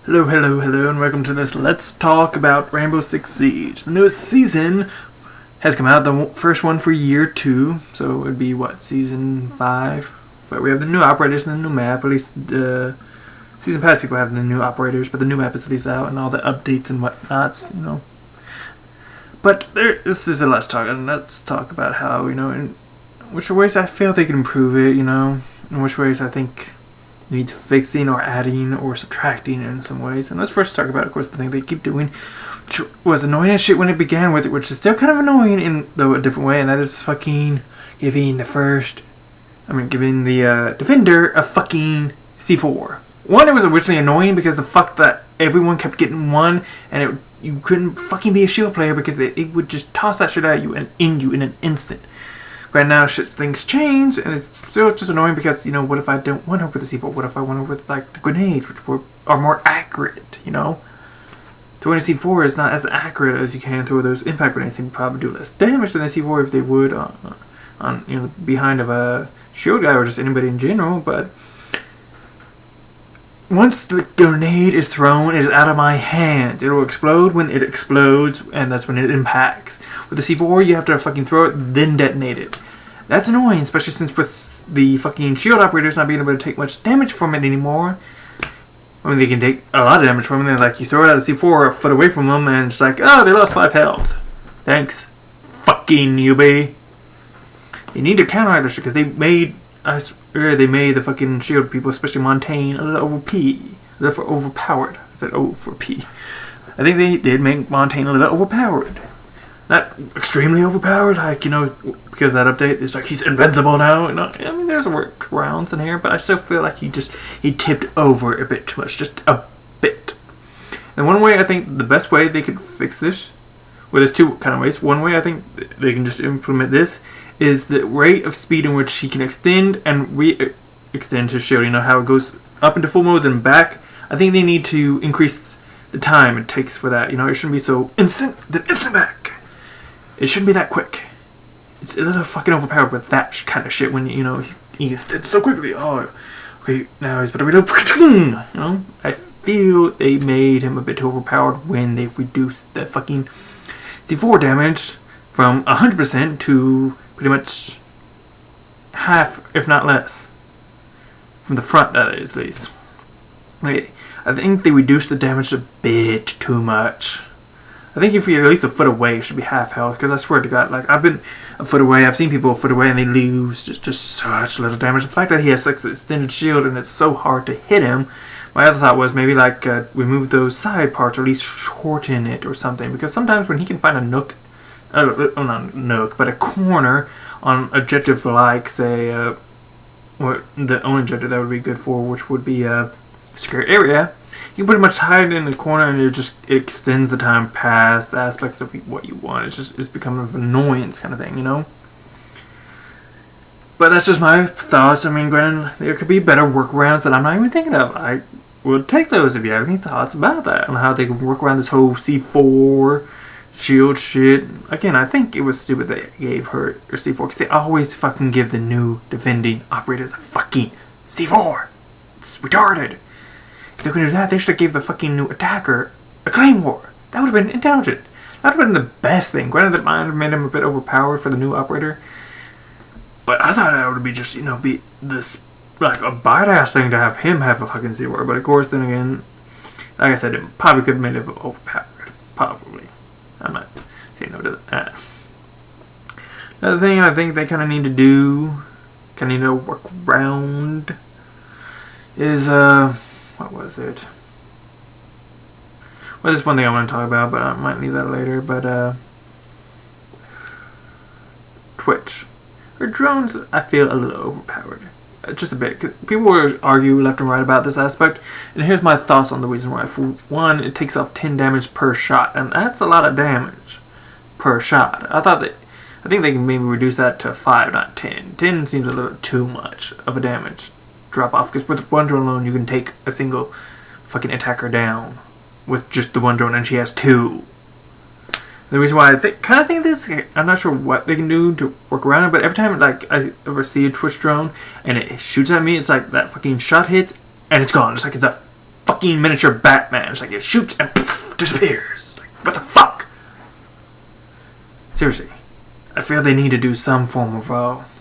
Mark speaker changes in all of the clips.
Speaker 1: Hello, hello, hello, and welcome to this Let's Talk About Rainbow Six Siege. The newest season has come out, the first one for year 2, so it would be, season 5? But we have the new operators and the new map, at least the season pass people have the new operators, but the new map is at least out, and all the updates and whatnots, But this is a Let's Talk about how, in which ways I feel they can improve it, in which ways I think needs fixing or adding or subtracting in some ways. And let's first talk about, of course, the thing they keep doing, which was annoying as shit when it began with it, which is still kind of annoying in, though, a different way, and that is fucking giving the defender a fucking C4. One, it was originally annoying because the fuck that everyone kept getting one, and you couldn't fucking be a shield player because it would just toss that shit at you and end you in an instant. Right now, things change, and it's still just annoying because, what if I don't want her with the C4? What if I want her with, the grenades, which are more accurate, Throwing a C4 is not as accurate as you can throw those impact grenades. They probably do less damage than a C4 if they would on behind of a shield guy or just anybody in general, but once the grenade is thrown, it is out of my hand. It will explode when it explodes, and that's when it impacts. With the C4, you have to fucking throw it, then detonate it. That's annoying, especially since with the fucking shield operators not being able to take much damage from it anymore. They can take a lot of damage from it. You throw it at a C4 a foot away from them, and it's like, oh, they lost 5 health. Thanks, fucking newbie. They need to counter that shit, because they made the fucking shield people, especially Montaigne, a little overpowered. I said O for P. I think they did make Montaigne a little overpowered. Not extremely overpowered, because that update is he's invincible now. There's workarounds in here, but I still feel like he tipped over a bit too much, just a bit. And one way I think the best way they could fix this, there's two kind of ways. One way I think they can just implement this is the rate of speed in which he can extend and re-extend his shield. How it goes up into full mode and back. I think they need to increase the time it takes for that. It shouldn't be so instant, then instant back. It shouldn't be that quick. It's a little fucking overpowered with that kind of shit when, he extends so quickly. Oh, okay, now he's better reload. I feel they made him a bit too overpowered when they reduced the fucking C4 damage from 100% to pretty much half, if not less. From the front, that is, at least. I think they reduced the damage a bit too much. I think if you're at least a foot away, it should be half health. Because I swear to God, I've been a foot away, I've seen people a foot away, and they lose just such little damage. The fact that he has such an extended shield and it's so hard to hit him, my other thought was maybe remove those side parts or at least shorten it or something. Because sometimes when he can find a nook, not a nook, but a corner on objective say, the only objective that would be good for, which would be a secure area, you can pretty much hide in the corner and it extends the time past the aspects of what you want. It's become an annoyance kind of thing, But that's just my thoughts. Granted, there could be better workarounds that I'm not even thinking of. I will take those if you have any thoughts about that, on how they can work around this whole C4 shield shit. Again, I think it was stupid they gave her C4, because they always fucking give the new defending operators a fucking C4. It's retarded. If they're gonna do that, they should have gave the fucking new attacker a claymore. That would have been intelligent. That would have been the best thing. Granted, that might have made him a bit overpowered for the new operator, but I thought that would be just, be this, a badass thing to have him have a fucking C4. But of course, then again, like I said, it probably could have made him overpowered. Probably. I'm not saying no to that. Another thing I think they kind of need to do, work around, is, what was it? Well, there's one thing I want to talk about, but I might leave that later. But, Twitch. Her drones, I feel a little overpowered. Just a bit. Cause people will argue left and right about this aspect. And here's my thoughts on the reason why. For one, it takes off 10 damage per shot. And that's a lot of damage per shot. I think they can maybe reduce that to 5, not 10. 10 seems a little too much of a damage drop off. Because with one drone alone, you can take a single fucking attacker down with just the one drone. And she has 2. The reason why I kind of think this, I'm not sure what they can do to work around it, but every time I ever see a Twitch drone and it shoots at me, it's like that fucking shot hits and it's gone. It's like it's a fucking miniature Batman. It's like it shoots and poof, disappears. Like, what the fuck? Seriously, I feel they need to do some form of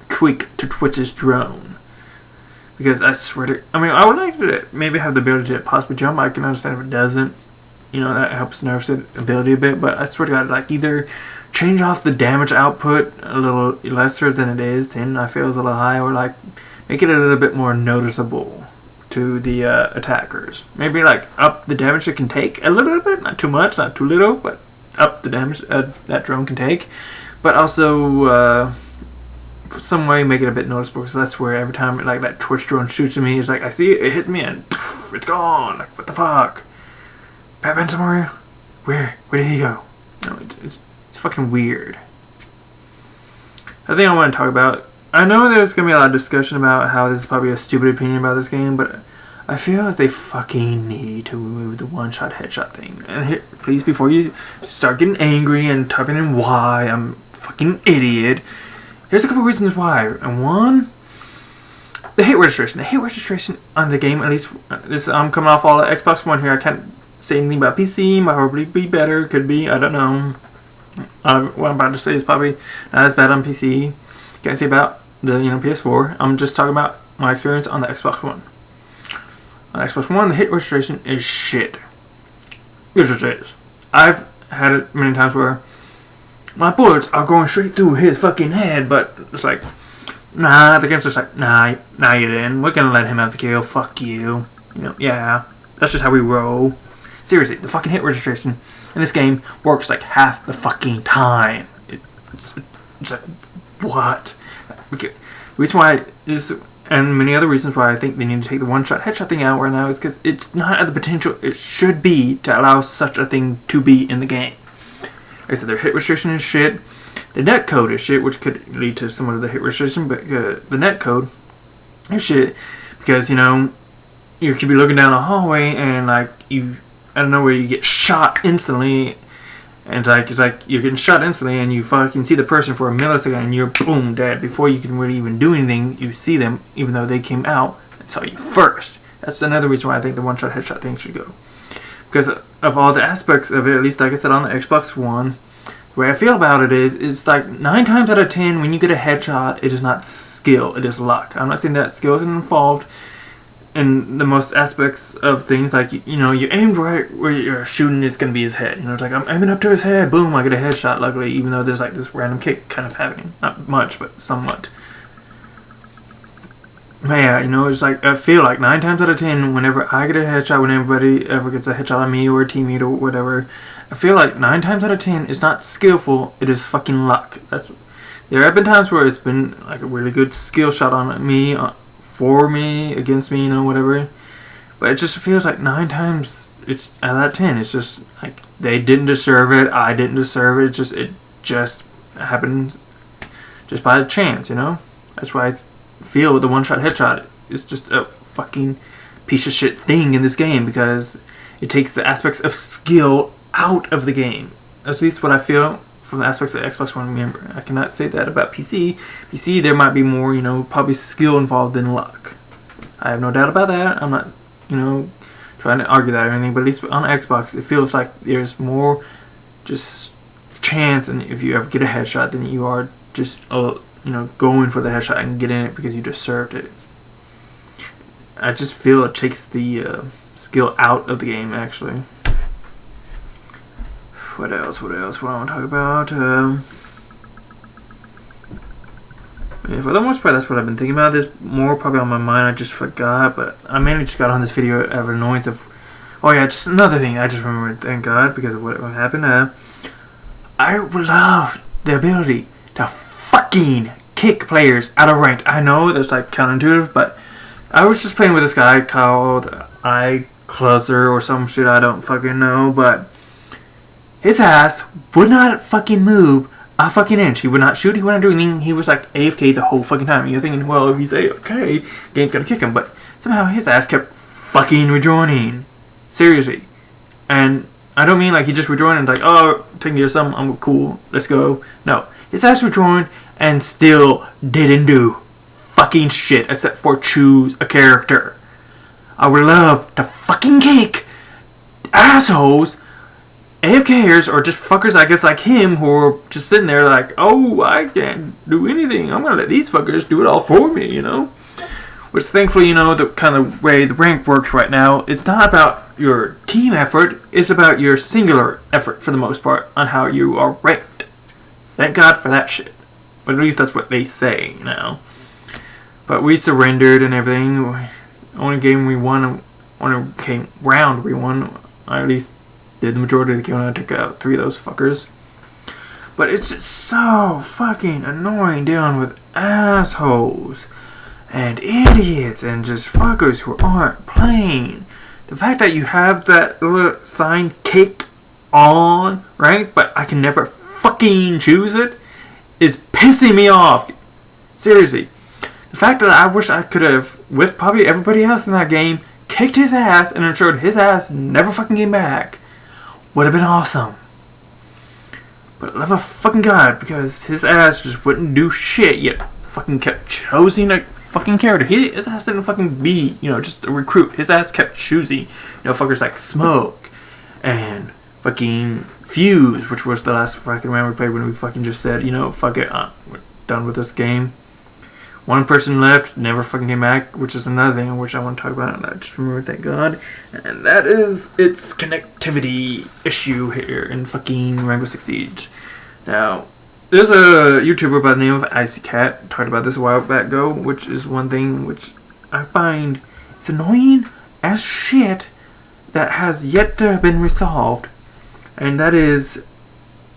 Speaker 1: tweak to Twitch's drone. Because I swear to... I mean, I would like to maybe have the ability to possibly jump. I can understand if it doesn't. You know, that helps nerf the ability a bit. But I swear to God, like, either change off the damage output a little lesser than it is. 10, I feel, is a little high. Or, like, make it a little bit more noticeable to the attackers. Maybe, like, up the damage it can take a little bit. Not too much, not too little. But up the damage that drone can take. But also... some way make it a bit noticeable, because that's where every time like that Twitch drone shoots at me, it's like I see it, it hits me and poof, it's gone. Like, what the fuck? Batman somewhere? Where did he go? No, it's fucking weird. The thing I want to talk about, I know there's gonna be a lot of discussion about how this is probably a stupid opinion about this game, but I feel like they fucking need to remove the one-shot headshot thing. And here, please, before you start getting angry and typing in why I'm fucking idiot. Here's a couple reasons why. And one, the hit registration. The hit registration on the game, at least this, I'm coming off all the Xbox One here. I can't say anything about PC. Might probably be better. Could be. I don't know. What I'm about to say is probably not as bad on PC. Can't say about the PS4. I'm just talking about my experience on the Xbox One. On the Xbox One, the hit registration is shit. It just is. I've had it many times where my bullets are going straight through his fucking head, but it's like, nah, the game's just like, nah, you didn't. We're gonna let him have the kill. Fuck you. Yeah, that's just how we roll. Seriously, the fucking hit registration in this game works like half the fucking time. It's like, what? The reason why is, and many other reasons why I think they need to take the one-shot headshot thing out right now is because it's not at the potential it should be to allow such a thing to be in the game. Like I said, their hit restriction is shit. The netcode is shit, which could lead to some of the hit restriction, but the netcode is shit because, you could be looking down a hallway and, like, I don't know where you get shot instantly, and it's like you're getting shot instantly and you fucking see the person for a millisecond and you're boom, dead. Before you can really even do anything, you see them, even though they came out and saw you first. That's another reason why I think the one-shot headshot thing should go. Because of all the aspects of it, at least like I said on the Xbox One, the way I feel about it is, it's like 9 times out of 10 when you get a headshot, it is not skill, it is luck. I'm not saying that skill isn't involved in the most aspects of things, like, you aimed right where you're shooting, it's going to be his head. It's like, I'm aiming up to his head, boom, I get a headshot, luckily, even though there's like this random kick kind of happening. Not much, but somewhat. Yeah, it's like, I feel like 9 times out of 10, whenever I get a headshot, when anybody ever gets a headshot on me or a teammate or whatever, I feel like 9 times out of 10, it's not skillful, it is fucking luck. There have been times where it's been like a really good skill shot on me, for me, against me, whatever. But it just feels like 9 times out of 10, it's just like, they didn't deserve it, I didn't deserve it, it just happened just by chance, That's why I feel the one-shot headshot is just a fucking piece of shit thing in this game, because it takes the aspects of skill out of the game. At least what I feel from the aspects of Xbox One. Remember, I cannot say that about PC. PC, there might be more, probably skill involved than luck. I have no doubt about that. I'm not, trying to argue that or anything, but at least on Xbox, it feels like there's more just chance, and if you ever get a headshot, then you are just going for the headshot and getting it because you deserved it. I just feel it takes the skill out of the game, actually. What else? What do I want to talk about? Yeah, for the most part, that's what I've been thinking about. There's more probably on my mind, I just forgot, but I mainly just got on this video out of annoyance of... Oh yeah, just another thing I just remembered, thank God, because of what happened. I would love the ability to fucking kick players out of rank. I know that's like counterintuitive, but I was just playing with this guy called iCluster or some shit, I don't fucking know, but his ass would not fucking move a fucking inch. He would not shoot, he would not do anything. He was like AFK the whole fucking time. You're thinking, well, if he's AFK, game's gonna kick him, but somehow his ass kept fucking rejoining. Seriously. And I don't mean like he just rejoined and like, oh, taking care of something, I'm cool, let's go. No. His ass rejoined and still didn't do fucking shit except for choose a character. I would love to fucking kick assholes, AFKers, or just fuckers, I guess, like him, who are just sitting there like, oh, I can't do anything. I'm gonna let these fuckers do it all for me, you know? Which, thankfully, you know, the kind of way the rank works right now, it's not about your team effort, it's about your singular effort, for the most part, on how you are ranked. Thank God for that shit. But at least that's what they say, you know? But we surrendered and everything. Only game we won, only round we won, I at least did the majority of the game, and I took out 3 of those fuckers. But it's just so fucking annoying dealing with assholes and idiots and just fuckers who aren't playing. The fact that you have that little sign caked on, right, but I can never fucking choose it, is pissing me off. Seriously. The fact that I wish I could have, with probably everybody else in that game, kicked his ass and ensured his ass never fucking came back, would have been awesome. But love of fucking God, because his ass just wouldn't do shit, yet fucking kept choosing a fucking character. His ass didn't fucking be, you know, just a recruit. His ass kept choosing, you know, fuckers like Smoke and fucking Fuse, which was the last fucking round we played when we fucking just said, you know, fuck it, we're done with this game. One person left, never fucking came back, which is another thing which I want to talk about, and I just remember, thank God. And that is its connectivity issue here in fucking Rainbow Six Siege. Now, there's a YouTuber by the name of Icy Cat, talked about this a while back ago, which is one thing which I find is annoying as shit that has yet to have been resolved, and that is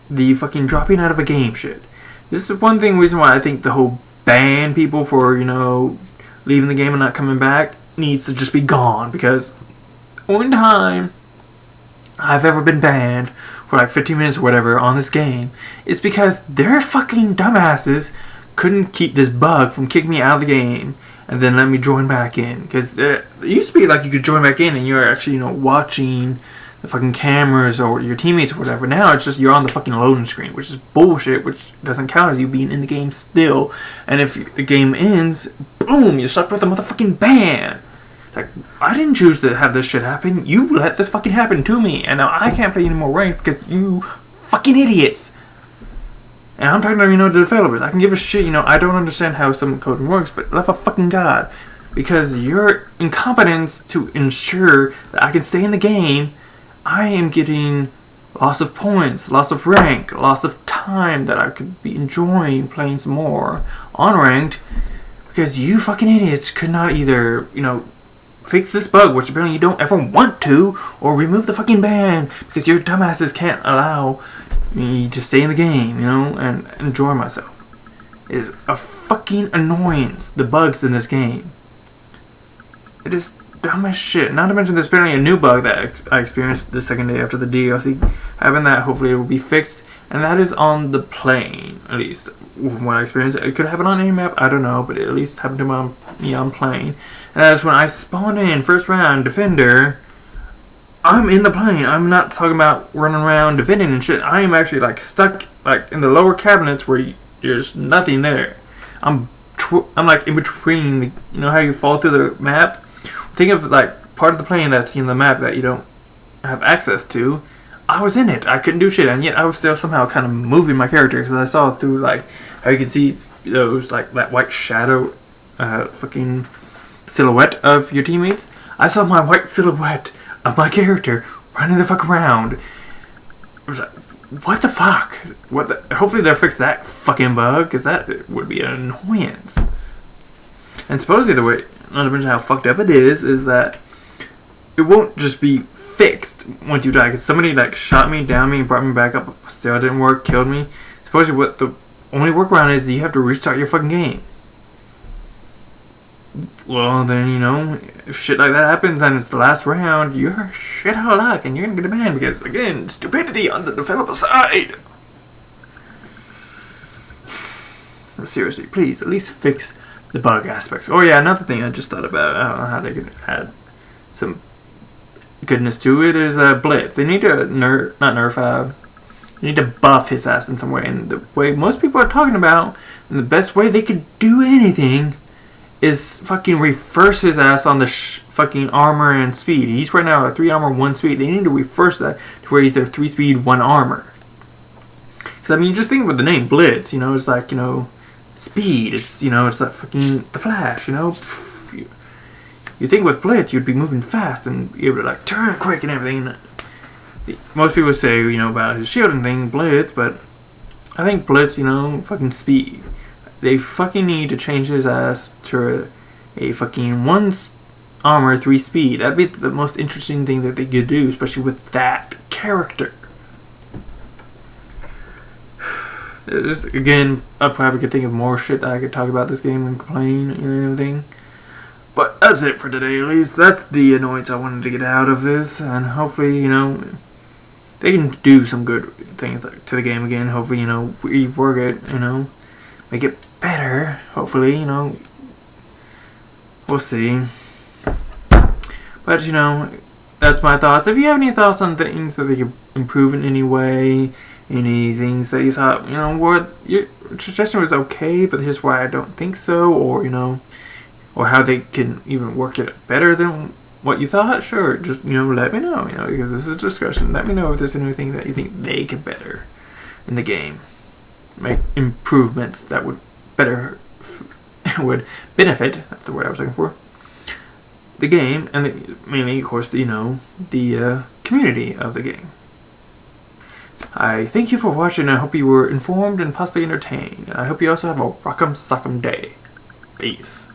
Speaker 1: the fucking dropping out of a game shit. This is one reason why I think the whole ban people for, you know, leaving the game and not coming back needs to just be gone, because the only time I've ever been banned for like 15 minutes or whatever on this game is because their fucking dumbasses couldn't keep this bug from kicking me out of the game and then let me join back in, because it used to be like you could join back in and you're actually, you know, watching the fucking cameras or your teammates or whatever. Now it's just you're on the fucking loading screen, which is bullshit, which doesn't count as you being in the game still. And if the game ends, boom, you're stuck with a motherfucking ban. Like, I didn't choose to have this shit happen. You let this fucking happen to me, and now I can't play any more ranked because you fucking idiots. And I'm talking to, you know, the developers. I can give a shit, you know, I don't understand how some coding works, but love a fucking God. Because your incompetence to ensure that I can stay in the game, I am getting loss of points, loss of rank, loss of time that I could be enjoying playing some more on ranked, because you fucking idiots could not either, you know, fix this bug, which apparently you don't ever want to, or remove the fucking ban, because your dumbasses can't allow me to stay in the game, you know, and enjoy myself. It is a fucking annoyance, the bugs in this game. It is dumb as shit. Not to mention there's apparently a new bug that I experienced the second day after the DLC. Having that, hopefully it will be fixed, and that is on the plane, at least from what I experienced. It could happen on any map, I don't know, but it at least happened to me on plane. And that is when I spawn in first round Defender, I'm in the plane. I'm not talking about running around defending and shit. I am actually like stuck like in the lower cabinets where there's nothing there. I'm like in between the, you know how you fall through the map? Think of like part of the plane that's in the map that you don't have access to. I was in it. I couldn't do shit, and yet I was still somehow kind of moving my character, because I saw through like how you can see those like that white shadow, fucking silhouette of your teammates. I saw my white silhouette of my character running the fuck around. I was like, what the fuck? Hopefully they'll fix that fucking bug, because that would be an annoyance. And supposedly the way, not to mention how fucked up it is that it won't just be fixed once you die, because somebody like shot me, downed me, and brought me back up, still didn't work, killed me. Supposedly what the only workaround is you have to restart your fucking game. Well then, you know, if shit like that happens and it's the last round, you're shit out of luck and you're gonna get a ban, because again, stupidity on the developer side. Seriously, please at least fix the bug aspects. Oh yeah, another thing I just thought about, I don't know how they could add some goodness to it, is Blitz. They need to they need to buff his ass in some way, and the way most people are talking about, and the best way they could do anything is fucking reverse his ass on the fucking armor and speed. He's right now at 3 armor, 1 speed. They need to reverse that to where he's their 3 speed, 1 armor. Because, I mean, just think about the name, Blitz, you know, it's like, you know, speed, it's, you know, it's like fucking the Flash, you know. You think with Blitz, you'd be moving fast and you would like turn quick and everything. Most people say, you know, about his shield and thing, Blitz, but I think Blitz, you know, fucking speed. They fucking need to change his ass to a fucking 1 armor, 3 speed. That'd be the most interesting thing that they could do, especially with that character. Again, I probably could think of more shit that I could talk about this game and complain and everything. But that's it for today, at least. That's the annoyance I wanted to get out of this, and hopefully, you know, they can do some good things to the game again. Hopefully, you know, rework it, you know, make it better. Hopefully, you know, we'll see. But, you know, that's my thoughts. If you have any thoughts on things that they could improve in any way, any things that you thought, you know, what your suggestion was okay, but here's why I don't think so, or, you know, or how they can even work it better than what you thought, sure, just, you know, let me know, you know, because this is a discussion. Let me know if there's anything that you think they could better in the game. Make improvements that would better, would benefit, that's the word I was looking for, the game, and mainly, of course, you know, the community of the game. I thank you for watching. I hope you were informed and possibly entertained. And I hope you also have a rock'em sock'em day. Peace.